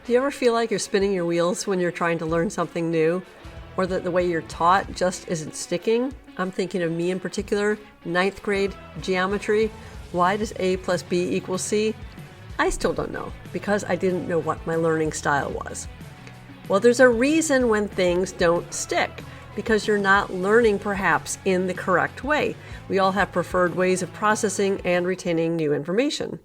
Do you ever feel like you're spinning your wheels when you're trying to learn something new? Or that the way you're taught just isn't sticking? I'm thinking of me in particular, 9th grade geometry. Why does A plus B equal C? I still don't know, because I didn't know what my learning style was. Well, there's a reason when things don't stick, because you're not learning perhaps in the correct way. We all have preferred ways of processing and retaining new information.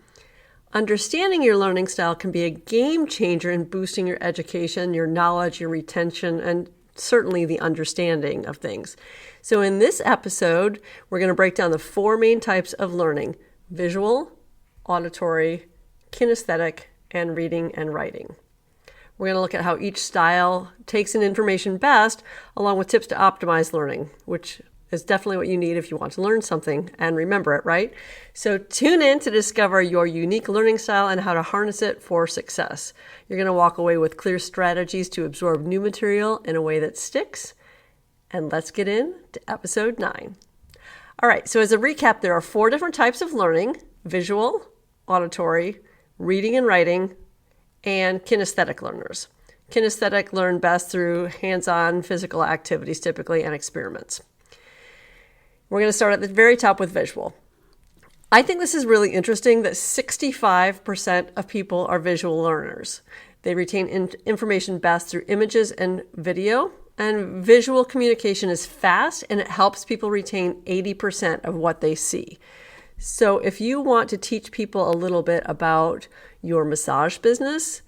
Understanding your learning style can be a game changer in boosting your education, your knowledge, your retention, and certainly the understanding of things. So in this episode, we're going to break down the 4 main types of learning: visual, auditory, kinesthetic, and reading and writing. We're going to look at how each style takes in information best, along with tips to optimize learning, which is definitely what you need if you want to learn something and remember it, right? So tune in to discover your unique learning style and how to harness it for success. You're going to walk away with clear strategies to absorb new material in a way that sticks. And let's get into episode 9. All right, so as a recap, there are 4 different types of learning: visual, auditory, reading and writing, and kinesthetic learners. Kinesthetic learn best through hands-on physical activities typically and experiments. We're going to start at the very top with visual. I think this is really interesting that 65% of people are visual learners. They retain information best through images and video, and visual communication is fast and it helps people retain 80% of what they see. So if you want to teach people a little bit about your massage business,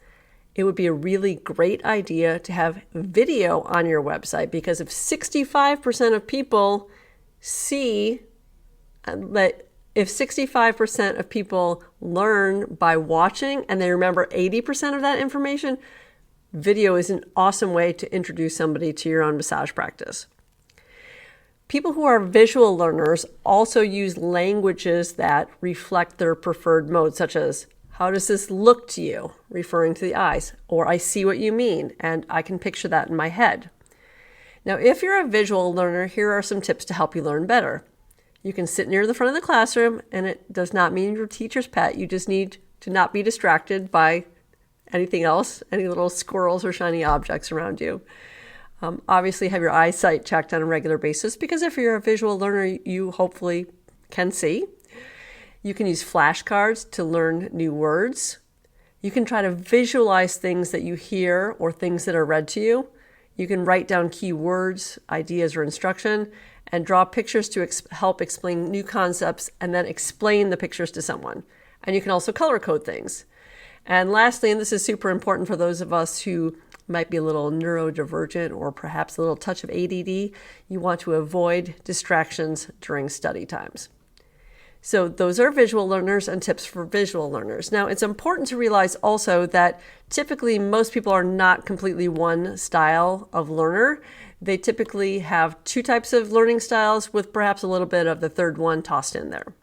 it would be a really great idea to have video on your website, because if 65% of people see that, if 65% of people learn by watching and they remember 80% of that information, video is an awesome way to introduce somebody to your own massage practice. People who are visual learners also use languages that reflect their preferred mode, such as, "How does this look to you?" referring to the eyes, or "I see what you mean, and I can picture that in my head." Now, if you're a visual learner, here are some tips to help you learn better. You can sit near the front of the classroom, and it does not mean you're teacher's pet. You just need to not be distracted by anything else, any little squirrels or shiny objects around you. Obviously, have your eyesight checked on a regular basis, because if you're a visual learner, you hopefully can see. You can use flashcards to learn new words. You can try to visualize things that you hear or things that are read to you. You can write down key words, ideas, or instruction, and draw pictures to help explain new concepts, and then explain the pictures to someone. And you can also color code things. And lastly, and this is super important for those of us who might be a little neurodivergent or perhaps a little touch of ADD, you want to avoid distractions during study times. So those are visual learners and tips for visual learners. Now, it's important to realize also that typically most people are not completely one style of learner. They typically have 2 types of learning styles with perhaps a little bit of the third one tossed in there.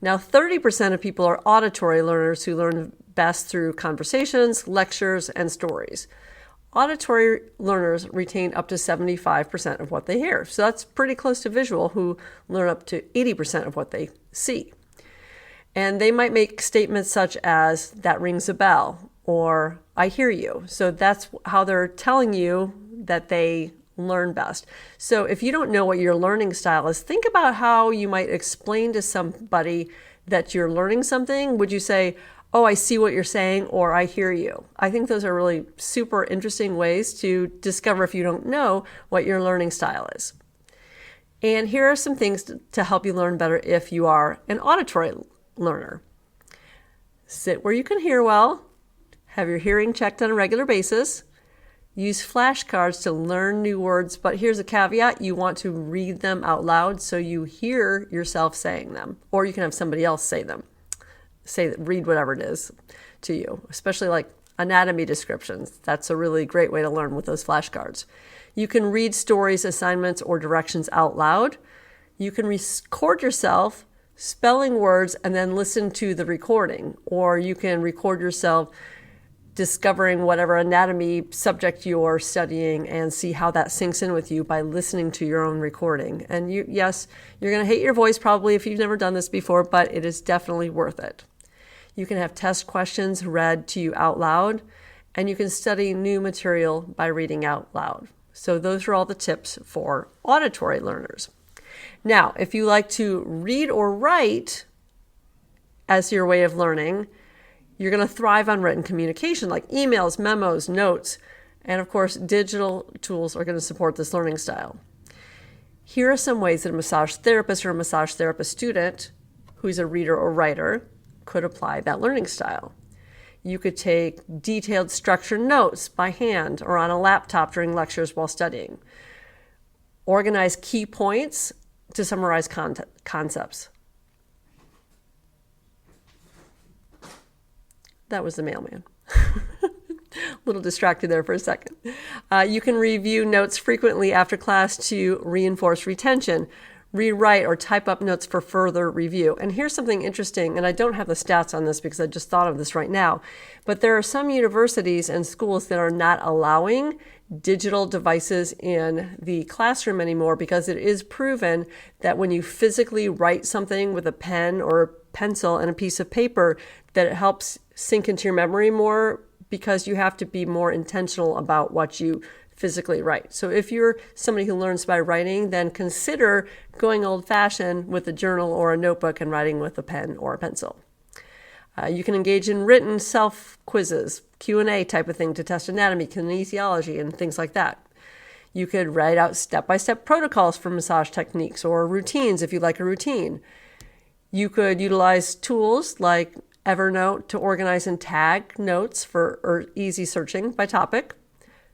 Now, 30% of people are auditory learners who learn best through conversations, lectures, and stories. Auditory learners retain up to 75% of what they hear. So that's pretty close to visual, who learn up to 80% of what they see. And they might make statements such as, "That rings a bell," or "I hear you." So that's how they're telling you that they learn best. So if you don't know what your learning style is, think about how you might explain to somebody that you're learning something. Would you say, "Oh, I see what you're saying," or "I hear you"? I think those are really super interesting ways to discover if you don't know what your learning style is. And here are some things to help you learn better if you are an auditory learner. Sit where you can hear well. Have your hearing checked on a regular basis. Use flashcards to learn new words, but here's a caveat: you want to read them out loud so you hear yourself saying them, or you can have somebody else say them. Read whatever it is to you, especially like anatomy descriptions. That's a really great way to learn with those flashcards. You can read stories, assignments, or directions out loud. You can record yourself spelling words and then listen to the recording, or you can record yourself discovering whatever anatomy subject you're studying and see how that sinks in with you by listening to your own recording. And yes, you're going to hate your voice probably if you've never done this before, but it is definitely worth it. You can have test questions read to you out loud, and you can study new material by reading out loud. So those are all the tips for auditory learners. Now, if you like to read or write as your way of learning, you're going to thrive on written communication like emails, memos, notes, and of course, digital tools are going to support this learning style. Here are some ways that a massage therapist or a massage therapist student who's a reader or writer could apply that learning style. You could take detailed structured notes by hand or on a laptop during lectures while studying. Organize key points to summarize concepts. That was the mailman. A little distracted there for a second. You can review notes frequently after class to reinforce retention. Rewrite or type up notes for further review. And here's something interesting, and I don't have the stats on this because I just thought of this right now, but there are some universities and schools that are not allowing digital devices in the classroom anymore because it is proven that when you physically write something with a pen or a pencil and a piece of paper, that it helps sink into your memory more because you have to be more intentional about what you physically write. So if you're somebody who learns by writing, then consider going old-fashioned with a journal or a notebook and writing with a pen or a pencil. You can engage in written self-quizzes, Q&A type of thing to test anatomy, kinesiology, and things like that. You could write out step-by-step protocols for massage techniques or routines if you like a routine. You could utilize tools like Evernote to organize and tag notes for easy searching by topic.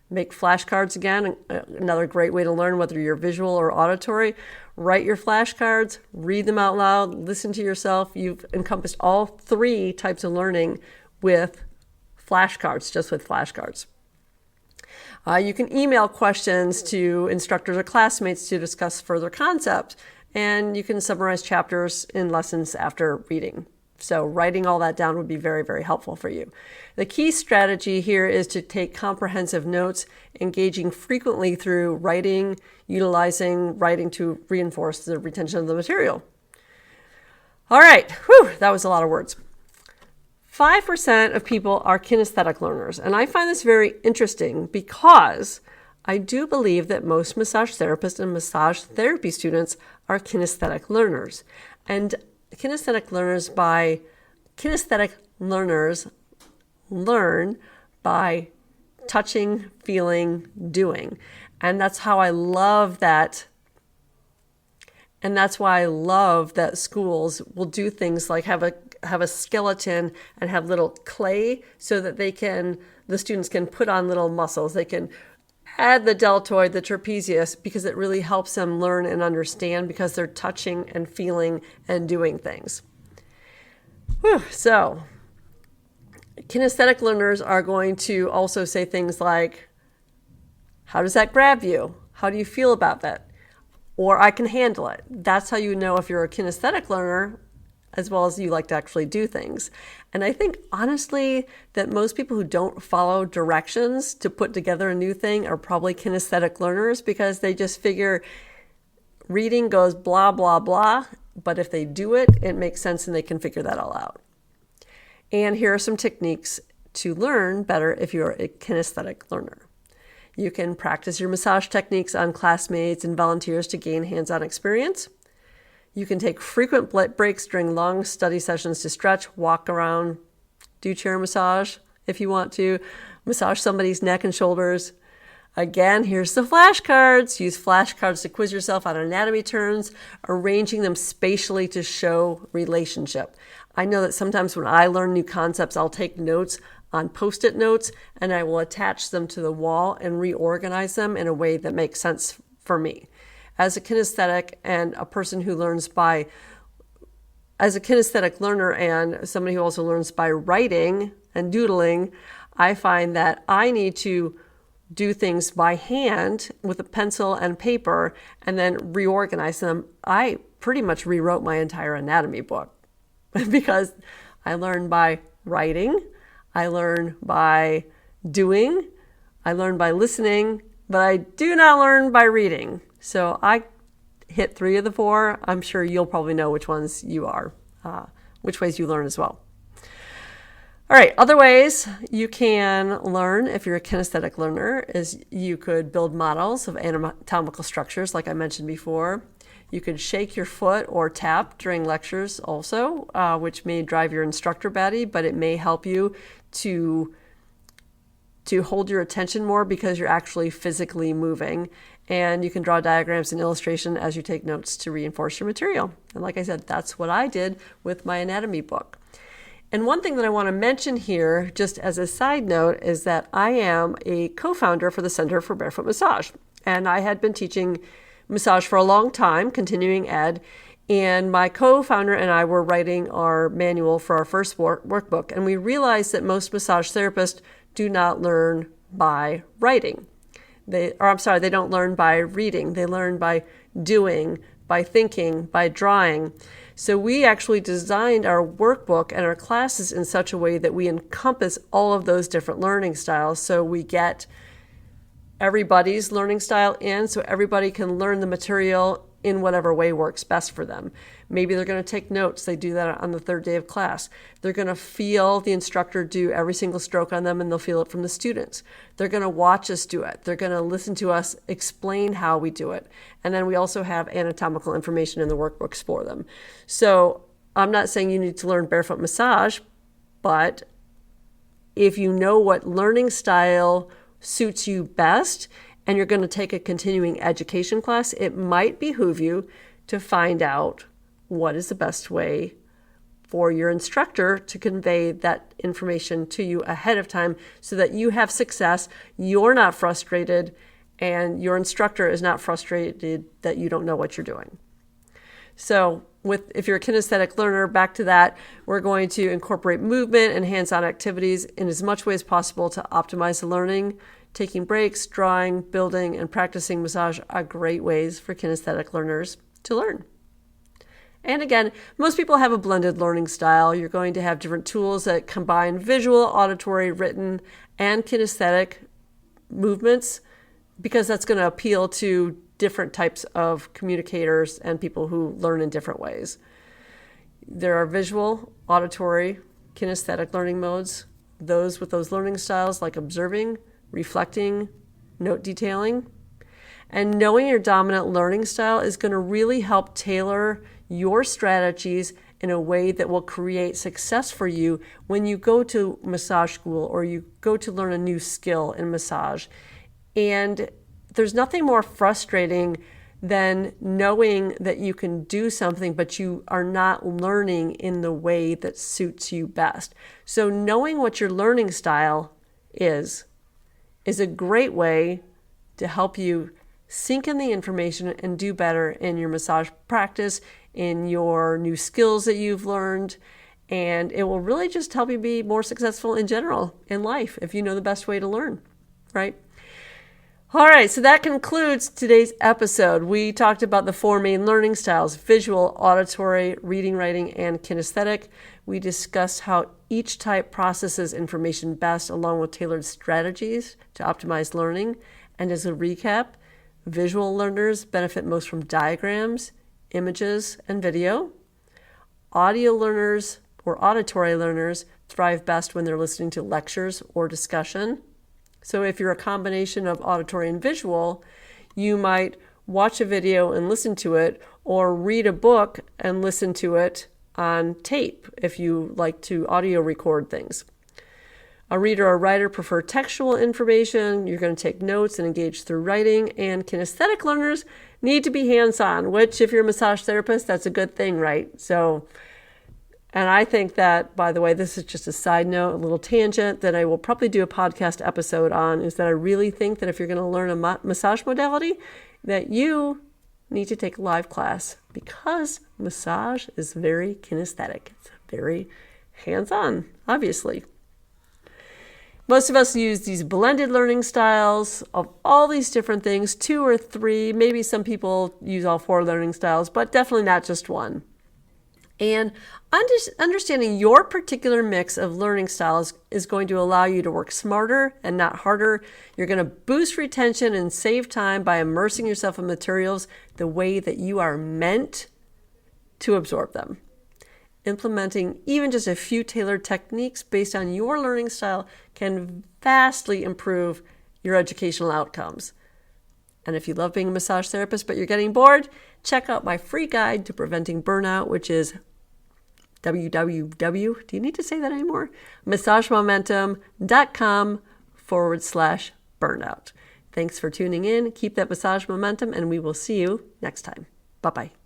Make flashcards again, another great way to learn whether you're visual or auditory. Write your flashcards, read them out loud, listen to yourself. You've encompassed all three types of learning with flashcards, just with flashcards. You can email questions to instructors or classmates to discuss further concepts, and you can summarize chapters in lessons after reading. So writing all that down would be very, very helpful for you. The key strategy here is to take comprehensive notes, engaging frequently through writing, utilizing writing to reinforce the retention of the material. All right, that was a lot of words. 5% of people are kinesthetic learners, and I find this very interesting because I do believe that most massage therapists and massage therapy students are kinesthetic learners. And kinesthetic learners learn by touching, feeling, doing. And that's how I love that. And that's why I love that schools will do things like have a skeleton and have little clay so that the students can put on little muscles. They can add the deltoid, the trapezius, because it really helps them learn and understand because they're touching and feeling and doing things. So, kinesthetic learners are going to also say things like, how does that grab you? How do you feel about that? Or I can handle it. That's how you know if you're a kinesthetic learner, as well as you like to actually do things. And I think, honestly, that most people who don't follow directions to put together a new thing are probably kinesthetic learners because they just figure reading goes blah, blah, blah. But if they do it, it makes sense and they can figure that all out. And here are some techniques to learn better if you're a kinesthetic learner. You can practice your massage techniques on classmates and volunteers to gain hands-on experience. You can take frequent breaks during long study sessions to stretch, walk around, do chair massage if you want to, massage somebody's neck and shoulders. Again, here's the flashcards. Use flashcards to quiz yourself on anatomy terms, arranging them spatially to show relationship. I know that sometimes when I learn new concepts, I'll take notes on Post-it notes and I will attach them to the wall and reorganize them in a way that makes sense for me. As a kinesthetic and a person who learns as a kinesthetic learner and somebody who also learns by writing and doodling, I find that I need to do things by hand with a pencil and paper and then reorganize them. I pretty much rewrote my entire anatomy book because I learn by writing, I learn by doing, I learn by listening, but I do not learn by reading. So I hit 3 of the 4. I'm sure you'll probably know which ones you are, which ways you learn as well. All right, other ways you can learn if you're a kinesthetic learner is you could build models of anatomical structures, like I mentioned before. You could shake your foot or tap during lectures also, which may drive your instructor batty, but it may help you to hold your attention more because you're actually physically moving. And you can draw diagrams and illustration as you take notes to reinforce your material. And like I said, that's what I did with my anatomy book. And one thing that I want to mention here, just as a side note, is that I am a co-founder for the Center for Barefoot Massage. And I had been teaching massage for a long time, continuing ed. And my co-founder and I were writing our manual for our first workbook. And we realized that most massage therapists do not learn by writing. They don't learn by reading. They learn by doing, by thinking, by drawing. So we actually designed our workbook and our classes in such a way that we encompass all of those different learning styles. So we get everybody's learning style in, so everybody can learn the material in whatever way works best for them. Maybe they're going to take notes. They do that on the third day of class. They're going to feel the instructor do every single stroke on them, and they'll feel it from the students. They're going to watch us do it. They're going to listen to us explain how we do it. And then we also have anatomical information in the workbooks for them. So I'm not saying you need to learn barefoot massage, but if you know what learning style suits you best, and you're going to take a continuing education class, it might behoove you to find out what is the best way for your instructor to convey that information to you ahead of time so that you have success, you're not frustrated, and your instructor is not frustrated that you don't know what you're doing. So if you're a kinesthetic learner, back to that, we're going to incorporate movement and hands-on activities in as much way as possible to optimize the learning. Taking breaks, drawing, building, and practicing massage are great ways for kinesthetic learners to learn. And again, most people have a blended learning style. You're going to have different tools that combine visual, auditory, written, and kinesthetic movements because that's going to appeal to different types of communicators and people who learn in different ways. There are visual, auditory, kinesthetic learning modes. Those with those learning styles like observing, reflecting, note detailing. And knowing your dominant learning style is going to really help tailor your strategies in a way that will create success for you when you go to massage school or you go to learn a new skill in massage. And there's nothing more frustrating than knowing that you can do something, but you are not learning in the way that suits you best. So knowing what your learning style is a great way to help you sink in the information and do better in your massage practice, in your new skills that you've learned, and it will really just help you be more successful in general in life if you know the best way to learn, right? All right, so that concludes today's episode. We talked about the 4 main learning styles: visual, auditory, reading, writing, and kinesthetic. We discussed how each type processes information best along with tailored strategies to optimize learning. And as a recap, visual learners benefit most from diagrams, images, and video. Audio learners or auditory learners thrive best when they're listening to lectures or discussion. So if you're a combination of auditory and visual, you might watch a video and listen to it, or read a book and listen to it on tape if you like to audio record things. A reader or writer prefer textual information. You're going to take notes and engage through writing. And kinesthetic learners need to be hands-on, which if you're a massage therapist, that's a good thing, right? And I think that, by the way, this is just a side note, a little tangent that I will probably do a podcast episode on, is that I really think that if you're going to learn a massage modality, that you need to take a live class, because massage is very kinesthetic. It's very hands-on, obviously. Most of us use these blended learning styles of all these different things, 2 or 3, maybe some people use all 4 learning styles, but definitely not just one. And understanding your particular mix of learning styles is going to allow you to work smarter and not harder. You're going to boost retention and save time by immersing yourself in materials the way that you are meant to absorb them. Implementing even just a few tailored techniques based on your learning style can vastly improve your educational outcomes. And if you love being a massage therapist but you're getting bored, check out my free guide to preventing burnout, which is www, do you need to say that anymore? massagemomentum.com/burnout. Thanks for tuning in. Keep that massage momentum, and we will see you next time. Bye-bye.